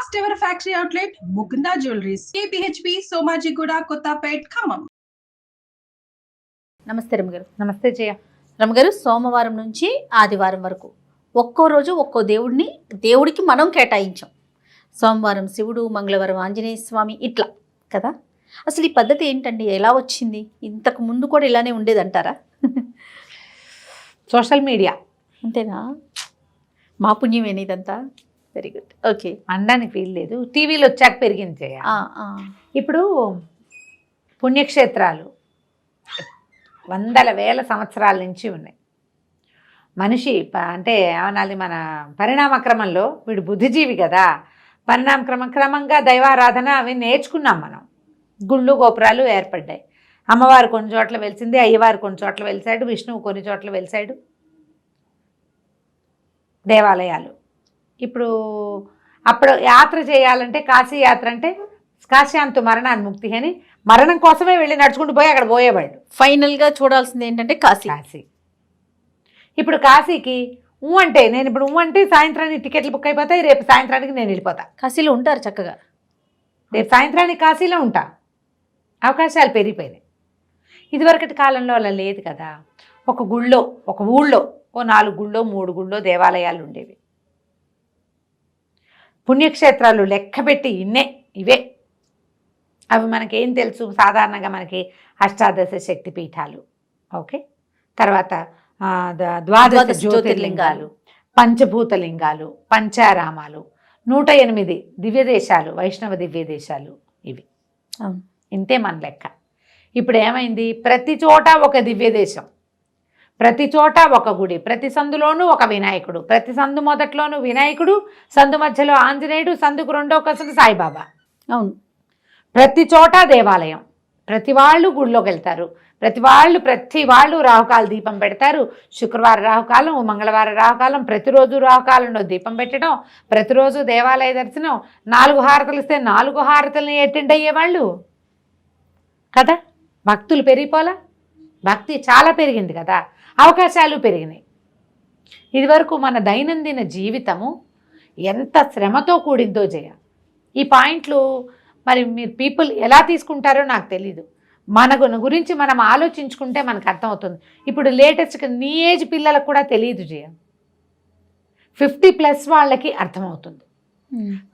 First ever factory outlet, Mukunda Jewelries, KPHP, Somajigoda, Kottapet, Khammam. నమస్తే రమగారు. నమస్తే జయ. రమగారు, సోమవారం నుంచి ఆదివారం వరకు ఒక్కో రోజు ఒక్కో దేవుడికి మనం కేటాయించాం. సోమవారం శివుడు, మంగళవారం ఆంజనేయ స్వామి, ఇట్లా కదా. అసలు ఈ పద్ధతి ఏంటండి, ఎలా వచ్చింది? ఇంతకు ముందు కూడా ఇలానే ఉండేదంటారా? సోషల్ మీడియా అంతేనా? మా పుణ్యమేనా ఇదంతా? Very good. ఓకే, అనడానికి వీలు లేదు. టీవీలో వచ్చాక పెరిగింది జయ. ఇప్పుడు పుణ్యక్షేత్రాలు వందల వేల సంవత్సరాల నుంచి ఉన్నాయి. మనిషి అంటే ఏమనాలి, మన పరిణామక్రమంలో వీడు బుద్ధిజీవి కదా, క్రమంగా దైవారాధన అవి నేర్చుకున్నాం మనం. గుళ్ళు గోపురాలు ఏర్పడ్డాయి. అమ్మవారు కొన్ని చోట్ల వెలిసింది, అయ్యవారు కొన్ని చోట్ల వెలిసాడు, విష్ణువు కొన్ని చోట్ల వెలిసాడు. దేవాలయాలు ఇప్పుడు అప్పుడు యాత్ర చేయాలంటే కాశీ యాత్ర అంటే కాశ్యాంతు మరణాన్ముక్తి అని మరణం కోసమే వెళ్ళి నడుచుకుంటూ పోయి అక్కడ పోయేవాళ్ళు. ఫైనల్గా చూడాల్సింది ఏంటంటే కాశీ. ఇప్పుడు కాశీకి అంటే నేను ఇప్పుడు అంటే సాయంత్రానికి టికెట్లు బుక్ అయిపోతాయి, రేపు సాయంత్రానికి నేను వెళ్ళిపోతా. కాశీలో ఉంటారు చక్కగా, రేపు సాయంత్రానికి కాశీలో ఉంటా. అవకాశాలు పెరిగిపోయినాయి. ఇదివరకటి కాలంలో అలా లేదు కదా. ఒక గుళ్ళో, ఒక ఊళ్ళో 4 గుళ్ళో 3 గుళ్ళో దేవాలయాలు ఉండేవి. పుణ్యక్షేత్రాలు లెక్కబెట్టి ఇవే. అవి మనకేం తెలుసు, సాధారణంగా మనకి అష్టాదశ శక్తి పీఠాలు, ఓకే, తర్వాత 12 జ్యోతిర్లింగాలు, పంచభూతలింగాలు, పంచారామాలు, 108 దివ్యదేశాలు, వైష్ణవ దివ్యదేశాలు, ఇవి ఇంతే మన లెక్క. ఇప్పుడు ఏమైంది, ప్రతి చోట ఒక దివ్యదేశం, ప్రతి చోట ఒక గుడి, ప్రతి సందులోనూ ఒక వినాయకుడు, ప్రతి సందు మొదట్లోనూ వినాయకుడు, సందు మధ్యలో ఆంజనేయుడు, సందుకు రెండో కసలు సాయిబాబా. అవును, ప్రతి చోట దేవాలయం. ప్రతి వాళ్ళు గుడిలోకి వెళ్తారు, ప్రతి వాళ్ళు రాహుకాల దీపం పెడతారు. శుక్రవారం రాహుకాలం, మంగళవారం రాహుకాలం, ప్రతిరోజు రాహుకాలంలో దీపం పెట్టడం, ప్రతిరోజు దేవాలయ దర్శనం. 4 హారతలు ఇస్తే 4 హారతలని అటెండ్ అయ్యేవాళ్ళు కదా. భక్తులు పెరిగిపోలా, భక్తి చాలా పెరిగింది కదా, అవకాశాలు పెరిగినాయి. ఇదివరకు మన దైనందిన జీవితము ఎంత శ్రమతో కూడిందో జయ. ఈ పాయింట్లు మరి మీరు పీపుల్ ఎలా తీసుకుంటారో నాకు తెలీదు. మన గురించి మనం ఆలోచించుకుంటే మనకు అర్థమవుతుంది. ఇప్పుడు లేటెస్ట్గా నీ ఏజ్ పిల్లలకు కూడా తెలియదు జయ, 50+ వాళ్ళకి అర్థమవుతుంది.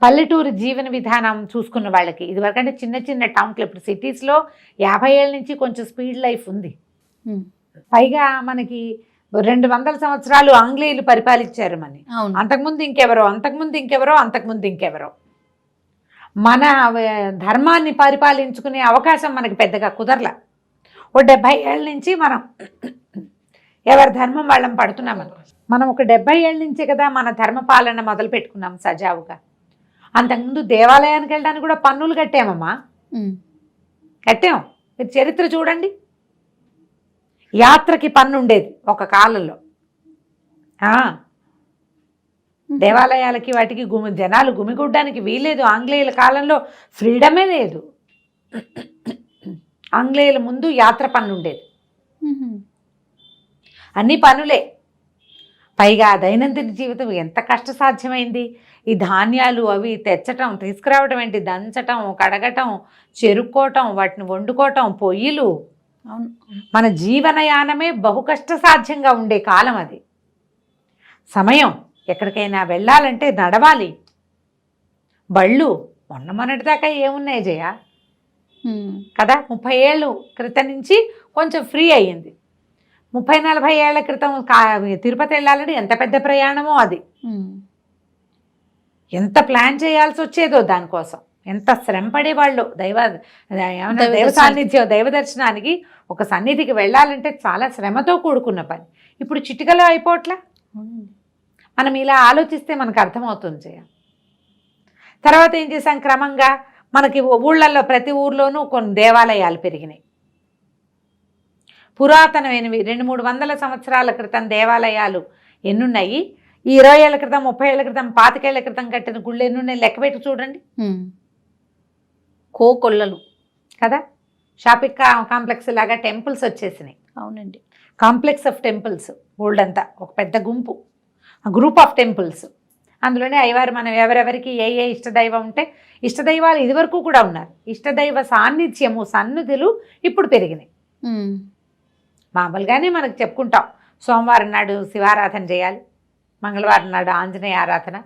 పల్లెటూరు జీవన విధానం చూసుకున్న వాళ్ళకి, ఇదివరకంటే చిన్న టౌన్లు, ఇప్పుడు సిటీస్లో 50 ఏళ్ళ నుంచి కొంచెం స్పీడ్ లైఫ్ ఉంది. పైగా మనకి 200 సంవత్సరాలు ఆంగ్లేయులు పరిపాలించారు మన. అంతకుముందు ఇంకెవరో మన ధర్మాన్ని పరిపాలించుకునే అవకాశం మనకి పెద్దగా కుదరల. 70 ఏళ్ళ నుంచి మనం ఎవరి ధర్మం వాళ్ళం పడుతున్నాం. మనం ఒక 70 ఏళ్ళ నుంచే కదా మన ధర్మ పాలన మొదలు పెట్టుకున్నాం సజావుగా. అంతకుముందు దేవాలయానికి వెళ్ళడానికి కూడా పన్నులు కట్టామమ్మా, కట్టాం. మీరు చరిత్ర చూడండి, యాత్రకి పన్ను ఉండేది ఒక కాలంలో. దేవాలయాలకి వాటికి జనాలు గుమిగూడడానికి వీలేదు. ఆంగ్లేయుల కాలంలో ఫ్రీడమే లేదు. ఆంగ్లేయుల ముందు యాత్ర పన్ను ఉండేది, అన్ని పన్నులే. పైగా దైనందిన జీవితం ఎంత కష్టసాధ్యమైంది. ఈ ధాన్యాలు అవి తెచ్చటం, తీసుకురావటం ఏంటి, దంచటం, కడగటం, చెరుక్కోవటం, వాటిని వండుకోవటం, పొయ్యిలు. మన జీవనయానమే బహు కష్టసాధ్యంగా ఉండే కాలం అది. సమయం ఎక్కడికైనా వెళ్ళాలంటే నడవాలి. బళ్ళు మొన్నటిదాకా ఏమున్నాయి జయ కదా. 30 ఏళ్ళు క్రితం నుంచి కొంచెం ఫ్రీ అయ్యింది. 30-40 ఏళ్ల క్రితం తిరుపతి వెళ్ళాలంటే ఎంత పెద్ద ప్రయాణమో అది. ఎంత ప్లాన్ చేయాల్సి వచ్చేదో దానికోసం, ఎంత శ్రమ పడేవాళ్ళు. దైవ సాన్నిధ్యం, దైవ దర్శనానికి ఒక సన్నిధికి వెళ్ళాలంటే చాలా శ్రమతో కూడుకున్న పని. ఇప్పుడు చిటికలో అయిపోవట్లా. మనం ఇలా ఆలోచిస్తే మనకు అర్థమవుతుంది జయ. తర్వాత ఏం చేసాం, క్రమంగా మనకి ఊళ్ళల్లో ప్రతి ఊర్లోనూ కొన్ని దేవాలయాలు పెరిగినాయి. పురాతనమైనవి 200-300 సంవత్సరాల క్రితం దేవాలయాలు ఎన్నున్నాయి. ఈ 20 ఏళ్ల క్రితం, 30 ఏళ్ల క్రితం, 25 ఏళ్ల క్రితం కట్టిన గుళ్ళు ఎన్నున్నాయి లెక్క పెట్టి చూడండి. కోకొల్లలు కదా. షాపింగ్ కాంప్లెక్స్ లాగా టెంపుల్స్ వచ్చేసినాయి. అవునండి, కాంప్లెక్స్ ఆఫ్ టెంపుల్స్. గోల్డ్ అంతా ఒక పెద్ద గ్రూప్ ఆఫ్ టెంపుల్స్. అందులోనే అయ్యవారు మనం ఎవరెవరికి ఏ ఏ ఇష్టదైవం ఉంటే ఇష్టదైవాలు ఇదివరకు కూడా ఉన్నారు. ఇష్టదైవ సాన్నిధ్యము సన్నిధులు ఇప్పుడు పెరిగినాయి. మామూలుగానే మనకు చెప్పుకుంటాం, సోమవారం నాడు శివారాధన చేయాలి, మంగళవారం నాడు ఆంజనేయ ఆరాధన,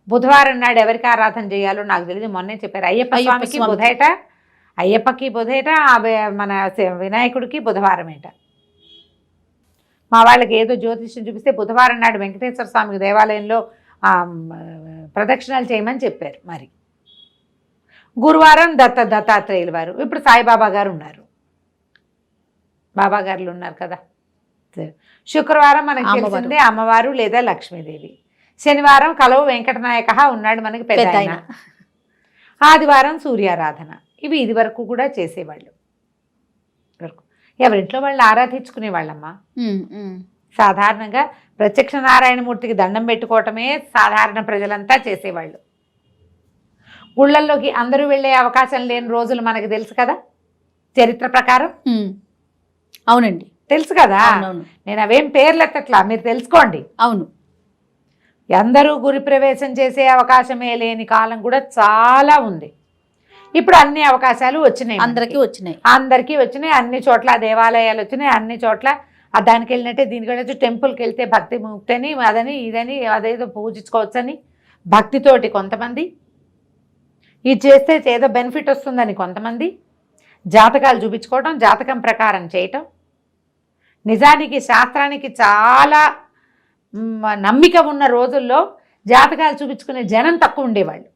బుధవారం నాడు ఎవరికి ఆరాధన చేయాలో నాకు తెలియదు, మొన్నే చెప్పారు. అయ్యప్ప స్వామికి బుధేట, అయ్యప్పకి బుధేట, మన వినాయకుడికి బుధవారమేట. మా వాళ్ళకి ఏదో జ్యోతిష్యం చూపిస్తే బుధవారం నాడు వెంకటేశ్వర స్వామికి దేవాలయంలో ప్రదక్షిణాలు చేయమని చెప్పారు. మరి గురువారం దత్తాత్రేయుల వారు, ఇప్పుడు సాయిబాబా గారు ఉన్నారు, బాబా గారులు ఉన్నారు కదా. శుక్రవారం మనకి తెలిసిందే అమ్మవారు లేదా లక్ష్మీదేవి. శనివారం కలవు వెంకటనాయక ఉన్నాడు మనకి పెద్ద ఆయన. ఆదివారం సూర్యారాధన. ఇవి ఇది వరకు కూడా చేసేవాళ్ళు. ఎవరింట్లో వాళ్ళు ఆరాధించుకునే వాళ్ళమ్మా. సాధారణంగా ప్రత్యక్ష నారాయణమూర్తికి దండం పెట్టుకోవటమే సాధారణ ప్రజలంతా చేసేవాళ్ళు. గుళ్ళల్లోకి అందరూ వెళ్ళే అవకాశం లేని రోజులు మనకు తెలుసు కదా చరిత్ర ప్రకారం. అవునండి, తెలుసు కదా. నేను అవేం పేర్లు ఎత్తట్లా, మీరు తెలుసుకోండి. అవును, అందరూ గురి ప్రవేశం చేసే అవకాశమే లేని కాలం కూడా చాలా ఉంది. ఇప్పుడు అన్ని అవకాశాలు వచ్చినాయి, అందరికీ వచ్చినాయి. అన్ని చోట్ల దేవాలయాలు వచ్చినాయి, అన్ని చోట్ల దానికి వెళ్ళినట్టే దీనికి వెళ్ళచ్చు. టెంపుల్కి వెళ్తే భక్తి ముక్తని అదని ఇదని అదేదో పూజించుకోవచ్చని భక్తితోటి కొంతమంది, ఇది చేస్తే ఏదో బెనిఫిట్ వస్తుందని కొంతమంది, జాతకాలు చూపించుకోవటం, జాతకం ప్రకారం చేయటం. నిజానికి శాస్త్రానికి చాలా నమ్మిక ఉన్న రోజుల్లో జాతకాలు చూపించుకునే జనం తక్కువ ఉండేవాళ్ళు.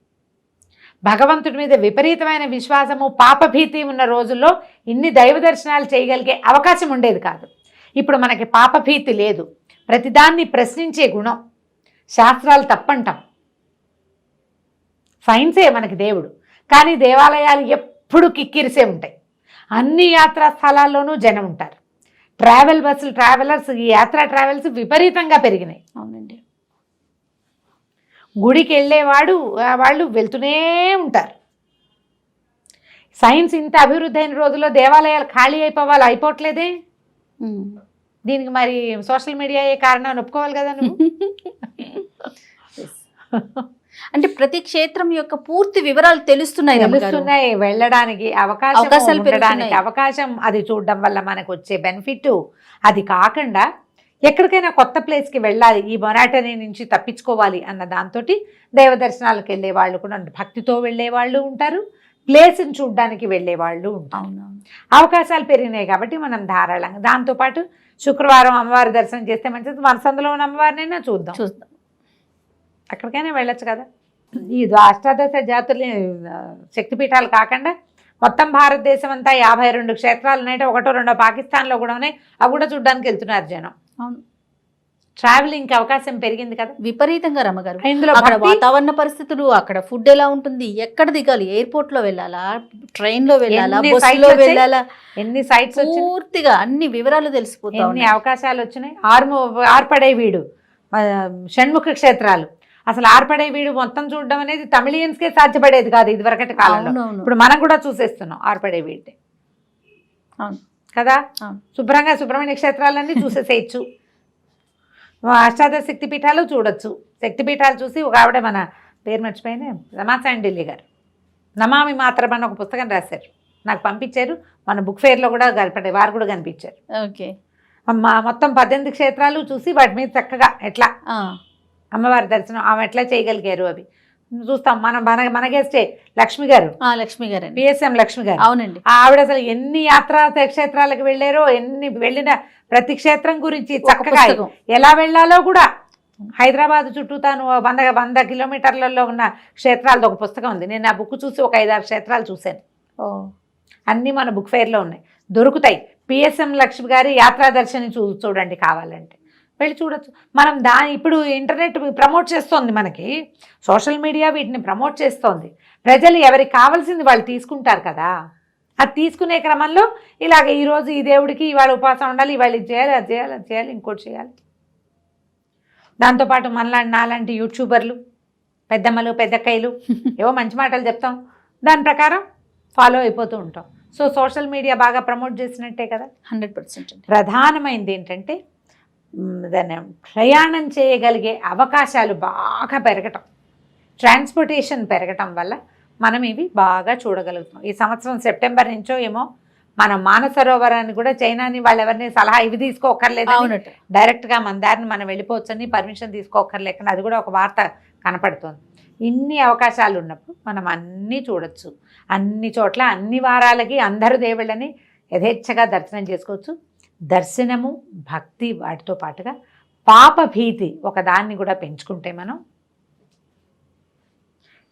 భగవంతుడి మీద విపరీతమైన విశ్వాసము పాపభీతి ఉన్న రోజుల్లో ఇన్ని దైవ దర్శనాలు చేయగలిగే అవకాశం ఉండేది కాదు. ఇప్పుడు మనకి పాపభీతి లేదు, ప్రతిదాన్ని ప్రశ్నించే గుణం. శాస్త్రాలు తప్పంటాం, సైన్సే మనకి దేవుడు. కానీ దేవాలయాలు ఎప్పుడు కిక్కిరిసే ఉంటాయి. అన్ని యాత్రా స్థలాల్లోనూ జనం ఉంటారు. ట్రావెలర్స్, ఈ యాత్రా ట్రావెల్స్ విపరీతంగా పెరిగినాయి. అవునండి, గుడికి వెళ్ళేవాడు వాళ్ళు వెళ్తూనే ఉంటారు. సైన్స్ ఇంత అభివృద్ధి అయిన రోజుల్లో దేవాలయాలు ఖాళీ అయిపోవట్లేదే. దీనికి మరి సోషల్ మీడియా ఏ కారణాన్ని ఒప్పుకోవాలి కదా నువ్వు. అంటే ప్రతి క్షేత్రం యొక్క పూర్తి వివరాలు తెలుస్తున్నాయి, వెళ్ళడానికి అవకాశం, అది చూడడం వల్ల మనకు వచ్చే బెనిఫిట్. అది కాకుండా ఎక్కడికైనా కొత్త ప్లేస్కి వెళ్ళాలి, ఈ మొనాటనీ నుంచి తప్పించుకోవాలి అన్న దాంతో దైవ దర్శనాలకు వెళ్ళే వాళ్ళు కూడా భక్తితో వెళ్ళే వాళ్ళు ఉంటారు, ప్లేస్ని చూడడానికి వెళ్ళే వాళ్ళు ఉంటారు. అవకాశాలు పెరిగినాయి కాబట్టి మనం ధారాళంగా దాంతోపాటు శుక్రవారం అమ్మవారి దర్శనం చేస్తే మంచిది. మనసందులో ఉన్న అమ్మవారినైనా చూద్దాం, అక్కడికైనా వెళ్ళొచ్చు కదా. ఈ అష్టాదశ జాతులు శక్తిపీఠాలు కాకుండా మొత్తం భారతదేశం అంతా 52 క్షేత్రాలు ఉన్నాయి. ఒకటో రెండో పాకిస్తాన్లో కూడా ఉన్నాయి, అవి కూడా చూడడానికి వెళ్తున్నారు జనం. అవును, ట్రావెలింగ్ అవకాశం పెరిగింది కదా విపరీతంగా. రమ్మగారు, ఇందులో అక్కడ వాతావరణ పరిస్థితులు, అక్కడ ఫుడ్ ఎలా ఉంటుంది, ఎక్కడ దిగాలి, ఎయిర్పోర్ట్ లో వెళ్ళాలా, ట్రైన్ లో వెళ్ళాలా, బస్సులో వెళ్ళాలా, ఎన్ని సైట్స్ పూర్తిగా అన్ని వివరాలు తెలిసిపోతాయి, ఎన్ని అవకాశాలు వచ్చినాయి. ఆర్పడే వీడు, షణ్ముఖ క్షేత్రాలు, అసలు ఆర్పడే వీడు మొత్తం చూడడం అనేది తమిళియన్స్కే సాధ్యపడేది కాదు ఇదివరకటి కాలంలో. ఇప్పుడు మనం కూడా చూసేస్తున్నాం ఆర్పడే వీడి కదా. శుభ్రంగా సుబ్రహ్మణ్య క్షేత్రాలన్నీ చూసేసేయచ్చు, అష్టాదశ శక్తిపీఠాలు చూడొచ్చు. శక్తిపీఠాలు చూసి ఒక ఆవిడ, మన పేరు మర్చిపోయిన, రమాసాండ్ ఢిల్లీ గారు, నమామి మాత్రం అని ఒక పుస్తకం రాశారు, నాకు పంపించారు. మన బుక్ ఫేర్లో కూడా వారు కూడా కనిపించారు. ఓకే, మొత్తం 18 క్షేత్రాలు చూసి వాటి మీద చక్కగా ఎట్లా అమ్మవారి దర్శనం ఆమె ఎట్లా చేయగలిగారు అవి చూస్తాం. మన గెస్టే లక్ష్మి గారు, పిఎస్ఎం లక్ష్మి గారు. అవునండి, ఆవిడ అసలు ఎన్ని యాత్రా క్షేత్రాలకు వెళ్ళారో, ఎన్ని వెళ్ళిన ప్రతి క్షేత్రం గురించి చక్కగా ఎలా వెళ్ళాలో కూడా. హైదరాబాద్ చుట్టూ తాను 100 కిలోమీటర్లలో ఉన్న క్షేత్రాలది ఒక పుస్తకం ఉంది. నేను ఆ బుక్ చూసి ఒక 5-6 క్షేత్రాలు చూశాను. అన్నీ మన బుక్ ఫేర్లో ఉన్నాయి, దొరుకుతాయి. పిఎస్ఎం లక్ష్మి గారి యాత్రా దర్శని చూడండి, కావాలంటే వెళ్ళి చూడొచ్చు. మనం ఇప్పుడు ఇంటర్నెట్ ప్రమోట్ చేస్తోంది, మనకి సోషల్ మీడియా వీటిని ప్రమోట్ చేస్తోంది. ప్రజలు ఎవరికి కావాల్సింది వాళ్ళు తీసుకుంటారు కదా. అది తీసుకునే క్రమంలో ఇలాగ ఈరోజు ఈ దేవుడికి ఇవాళ ఉపవాసం ఉండాలి, ఇవాళ ఇది చేయాలి, అది చేయాలి, అది చేయాలి, ఇంకోటి చేయాలి. దాంతోపాటు నాలాంటి యూట్యూబర్లు, పెద్దమ్మలు పెద్దక్కయ్యలు ఏవో మంచి మాటలు చెప్తాం, దాని ప్రకారం ఫాలో అయిపోతూ ఉంటాం. సో సోషల్ మీడియా బాగా ప్రమోట్ చేసినట్టే కదా. 100%. ప్రధానమైనది ఏంటంటే దాన్ని ప్రయాణం చేయగలిగే అవకాశాలు బాగా పెరగటం, ట్రాన్స్పోర్టేషన్ పెరగటం వల్ల మనం ఇవి బాగా చూడగలుగుతాం. ఈ సంవత్సరం సెప్టెంబర్ నుంచో ఏమో మనం మానసరోవరాన్ని కూడా చైనాని వాళ్ళు ఎవరిని సలహా ఇవి తీసుకోకర్లేదు, అవునట. డైరెక్ట్గా మన దారిని మనం వెళ్ళిపోవచ్చని పర్మిషన్ తీసుకోకర్లేకని అది కూడా ఒక వార్త కనపడుతోంది. ఇన్ని అవకాశాలు ఉన్నప్పుడు మనం అన్నీ చూడొచ్చు. అన్ని చోట్ల అన్ని వారాలకి అందరు దేవుళ్ళని యథేచ్ఛగా దర్శనం చేసుకోవచ్చు. దర్శనము, భక్తి వాటితో పాటుగా పాప భీతి ఒకదాన్ని కూడా పెంచుకుంటే మనం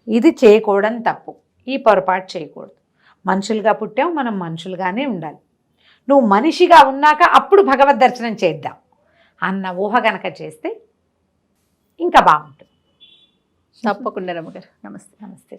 ఇది చేయకూడని తప్పు. ఈ పొరపాటు చేయకూడదు. మనుషులుగా పుట్టాం, మనం మనుషులుగానే ఉండాలి. నువ్వు మనిషిగా ఉన్నాక అప్పుడు భగవద్ దర్శనం చేద్దాం అన్న ఊహ గనక చేస్తే ఇంకా బాగుంటుంది. తప్పకుండా రమ్మగారు. నమస్తే. నమస్తే.